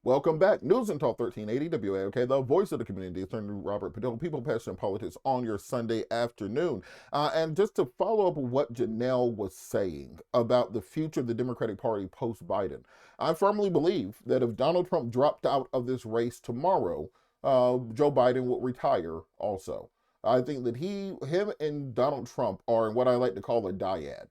Welcome back. News and Talk 1380 WAOK, the voice of the community. Attorney Robert Patillo, People, Passion, and Politics on your Sunday afternoon. And just to follow up with what Janelle was saying about the future of the Democratic Party post-Biden, I firmly believe that if Donald Trump dropped out of this race tomorrow, Joe Biden would retire also. I think that him and Donald Trump are in what I like to call a dyad.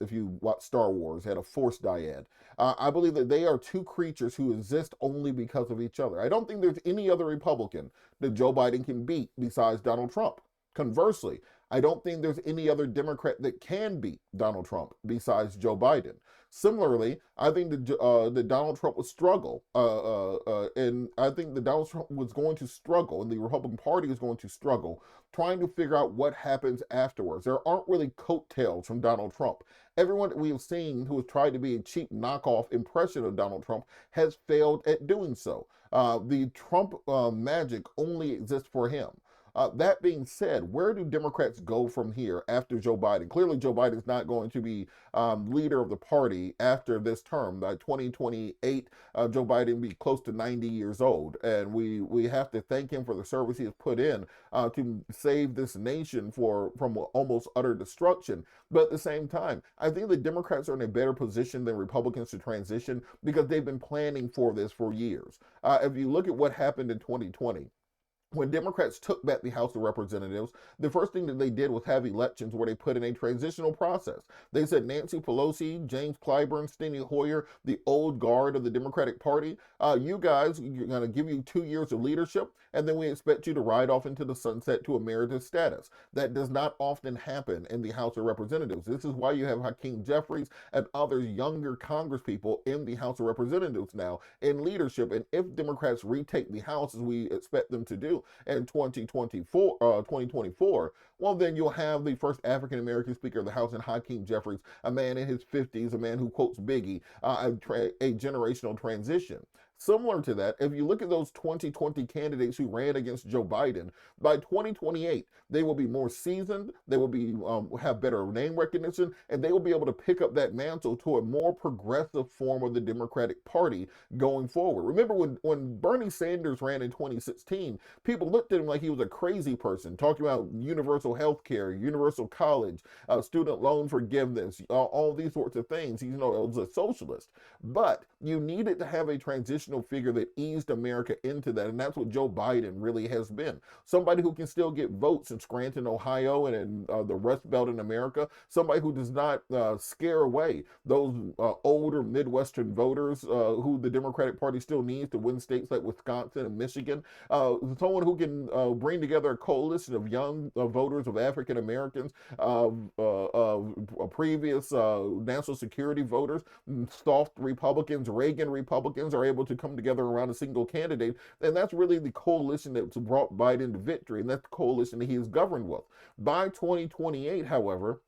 If you watch Star Wars, had a force dyad. I believe that they are two creatures who exist only because of each other. I don't think there's any other Republican that Joe Biden can beat besides Donald Trump. Conversely, I don't think there's any other Democrat that can beat Donald Trump besides Joe Biden. Similarly, I think that Donald Trump would struggle, and I think that Donald Trump was going to struggle, and the Republican Party is going to struggle trying to figure out what happens afterwards. There aren't really coattails from Donald Trump. Everyone that we have seen who has tried to be a cheap knockoff impression of Donald Trump has failed at doing so. The Trump magic only exists for him. That being said, where do Democrats go from here after Joe Biden? Clearly, Joe Biden is not going to be leader of the party after this term. By 2028, Joe Biden will be close to 90 years old. And we have to thank him for the service he has put in to save this nation from almost utter destruction. But at the same time, I think the Democrats are in a better position than Republicans to transition because they've been planning for this for years. If you look at what happened in 2020, when Democrats took back the House of Representatives, the first thing that they did was have elections where they put in a transitional process. They said Nancy Pelosi, James Clyburn, Steny Hoyer, the old guard of the Democratic Party, you guys, you're going to give you 2 years of leadership, and then we expect you to ride off into the sunset to emeritus status. That does not often happen in the House of Representatives. This is why you have Hakeem Jeffries and other younger congresspeople in the House of Representatives now in leadership. And if Democrats retake the House, as we expect them to do, in 2024, well, then you'll have the first African-American Speaker of the House in Hakeem Jeffries, a man in his 50s, a man who quotes Biggie, a generational transition. Similar to that, if you look at those 2020 candidates who ran against Joe Biden, by 2028, they will be more seasoned, they will be have better name recognition, and they will be able to pick up that mantle to a more progressive form of the Democratic Party going forward. Remember when Bernie Sanders ran in 2016, people looked at him like he was a crazy person, talking about universal health care, universal college, student loan forgiveness, all these sorts of things. It was a socialist. But you needed to have a transitional figure that eased America into that, and that's what Joe Biden really has been. Somebody who can still get votes in Scranton, Ohio, and in the Rust Belt in America. Somebody who does not scare away those older Midwestern voters who the Democratic Party still needs to win states like Wisconsin and Michigan. Someone who can bring together a coalition of young voters of African Americans, previous national security voters, soft Republicans, Reagan Republicans are able to come together around a single candidate. And that's really the coalition that's brought Biden to victory. And that's the coalition that he is governed with. By 2028, however,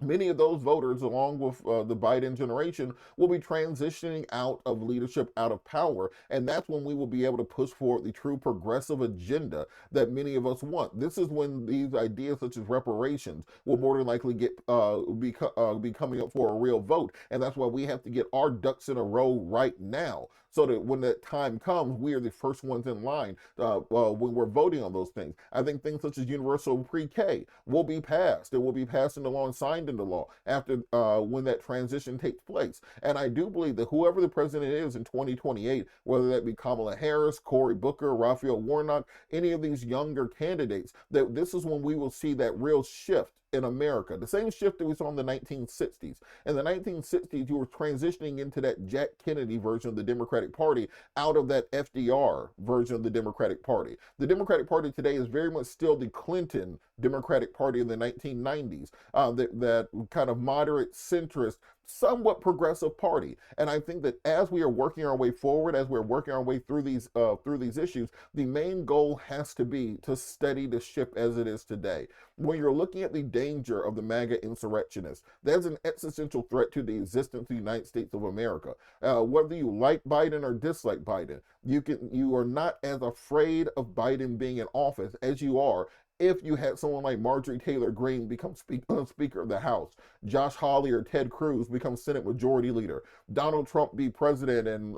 many of those voters, along with the Biden generation, will be transitioning out of leadership, out of power. And that's when we will be able to push forward the true progressive agenda that many of us want. This is when these ideas such as reparations will more than likely be coming up for a real vote. And that's why we have to get our ducks in a row right now, so that when that time comes, we are the first ones in line when we're voting on those things. I think things such as universal pre-K will be passed. It will be passed into law and signed into law after when that transition takes place. And I do believe that whoever the president is in 2028, whether that be Kamala Harris, Cory Booker, Raphael Warnock, any of these younger candidates, that this is when we will see that real shift in America. The same shift that we saw in the 1960s. In the 1960s, you were transitioning into that Jack Kennedy version of the Democratic Party out of that FDR version of the Democratic Party. The Democratic Party today is very much still the Clinton Democratic Party in the 1990s, that kind of moderate, centrist, somewhat progressive party. And I think that as we are working our way forward, as we're working our way through these issues, the main goal has to be to steady the ship as it is today. When you're looking at the danger of the MAGA insurrectionists, there's an existential threat to the existence of the United States of America. Whether you like Biden or dislike Biden, you are not as afraid of Biden being in office as you are if you had someone like Marjorie Taylor Greene become Speaker of the House, Josh Hawley or Ted Cruz become Senate Majority Leader, Donald Trump be president, and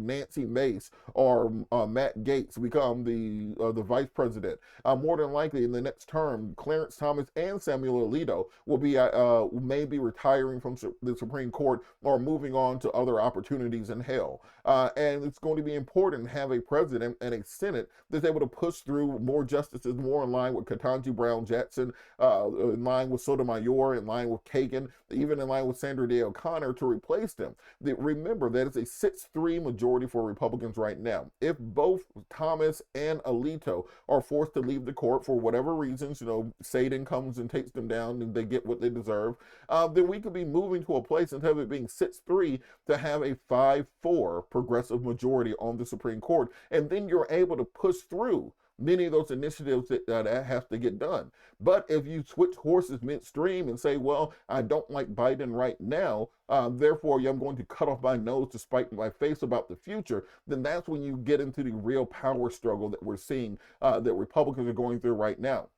Nancy Mace or Matt Gaetz become the vice president. More than likely, in the next term, Clarence Thomas and Samuel Alito will be maybe retiring from the Supreme Court or moving on to other opportunities in hell. And it's going to be important to have a president and a Senate that's able to push through more justices, more in line with Ketanji Brown Jackson, in line with Sotomayor, in line with Kagan, even in line with Sandra Day O'Connor to replace them. Remember that it's a 6-3 majority for Republicans right now. If both Thomas and Alito are forced to leave the court for whatever reasons, Satan comes and takes them down and they get what they deserve, then we could be moving to a place, instead of it being 6-3, to have a 5-4 progressive majority on the Supreme Court. And then you're able to push through many of those initiatives that have to get done. But if you switch horses midstream and say, well, I don't like Biden right now, therefore I'm going to cut off my nose to spite my face about the future, then that's when you get into the real power struggle that we're seeing, that Republicans are going through right now.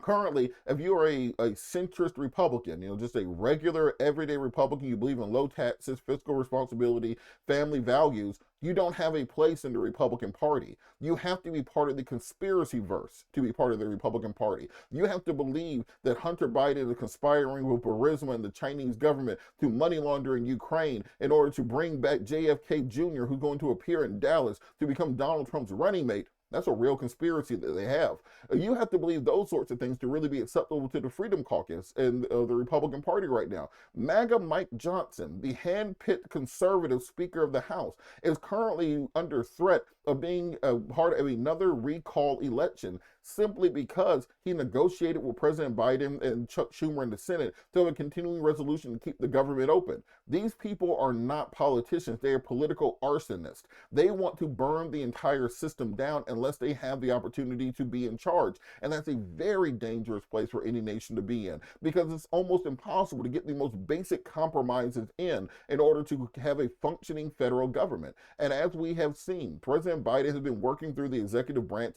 Currently, if you are a centrist Republican, just a regular everyday Republican, you believe in low taxes, fiscal responsibility, family values, you don't have a place in the Republican Party. You have to be part of the conspiracy verse to be part of the Republican Party. You have to believe that Hunter Biden is conspiring with Burisma and the Chinese government to money launder in Ukraine in order to bring back JFK Jr., who's going to appear in Dallas to become Donald Trump's running mate. That's a real conspiracy that they have. You have to believe those sorts of things to really be acceptable to the Freedom Caucus and the Republican Party right now. MAGA Mike Johnson, the hand-picked conservative Speaker of the House, is currently under threat of being a part of another recall election simply because he negotiated with President Biden and Chuck Schumer in the Senate to have a continuing resolution to keep the government open. These people are not politicians. They are political arsonists. They want to burn the entire system down unless they have the opportunity to be in charge. And that's a very dangerous place for any nation to be in, because it's almost impossible to get the most basic compromises in order to have a functioning federal government. And as we have seen, President Biden has been working through the executive branch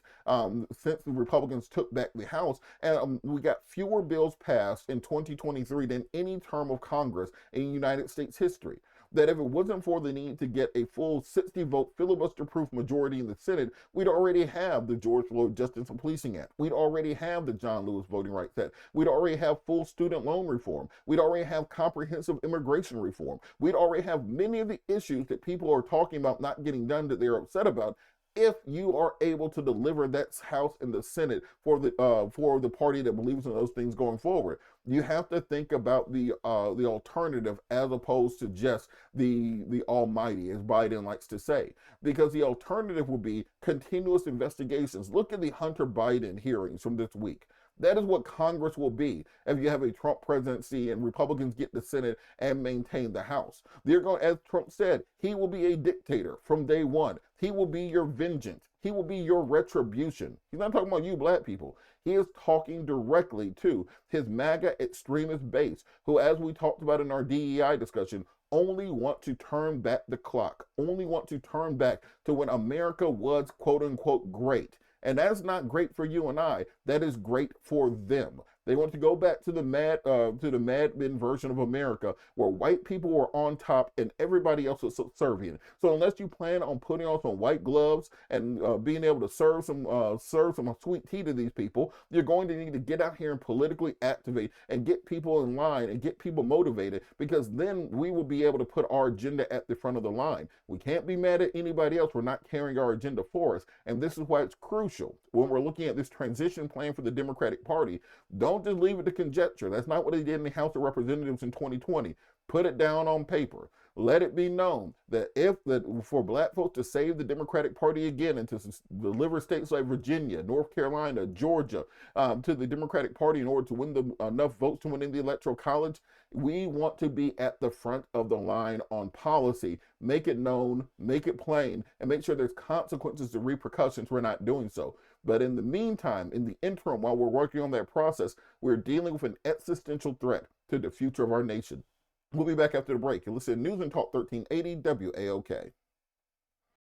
since the Republicans took back the House, and we got fewer bills passed in 2023 than any term of Congress in United States history. That if it wasn't for the need to get a full 60-vote filibuster-proof majority in the Senate, we'd already have the George Floyd Justice and Policing Act. We'd already have the John Lewis Voting Rights Act. We'd already have full student loan reform. We'd already have comprehensive immigration reform. We'd already have many of the issues that people are talking about not getting done that they're upset about, if you are able to deliver that House and the Senate for the party that believes in those things going forward. You have to think about the alternative as opposed to just the almighty, as Biden likes to say, because the alternative will be continuous investigations. Look at the Hunter Biden hearings from this week. That is what Congress will be if you have a Trump presidency and Republicans get the Senate and maintain the House. They're going, as Trump said, he will be a dictator from day one. He will be your vengeance. He will be your retribution. He's not talking about you black people. He is talking directly to his MAGA extremist base, who, as we talked about in our DEI discussion, only want to turn back the clock, only want to turn back to when America was quote unquote great. And that's not great for you and I. That is great for them. They want to go back to the Mad Men version of America, where white people were on top and everybody else was subservient. So unless you plan on putting on some white gloves and being able to serve some sweet tea to these people, you're going to need to get out here and politically activate and get people in line and get people motivated, because then we will be able to put our agenda at the front of the line. We can't be mad at anybody else. We're not carrying our agenda for us. And this is why it's crucial when we're looking at this transition plan for the Democratic Party. Don't just leave it to conjecture. That's not what they did in the House of Representatives in 2020. Put it down on paper. Let it be known that for black folks to save the Democratic Party again and to deliver states like Virginia, North Carolina, Georgia to the Democratic Party in order to win enough votes to win in the Electoral College, we want to be at the front of the line on policy. Make it known, make it plain, and make sure there's consequences and repercussions for not doing so. But in the meantime, in the interim, while we're working on that process, we're dealing with an existential threat to the future of our nation. We'll be back after the break. You listen to News and Talk 1380 WAOK.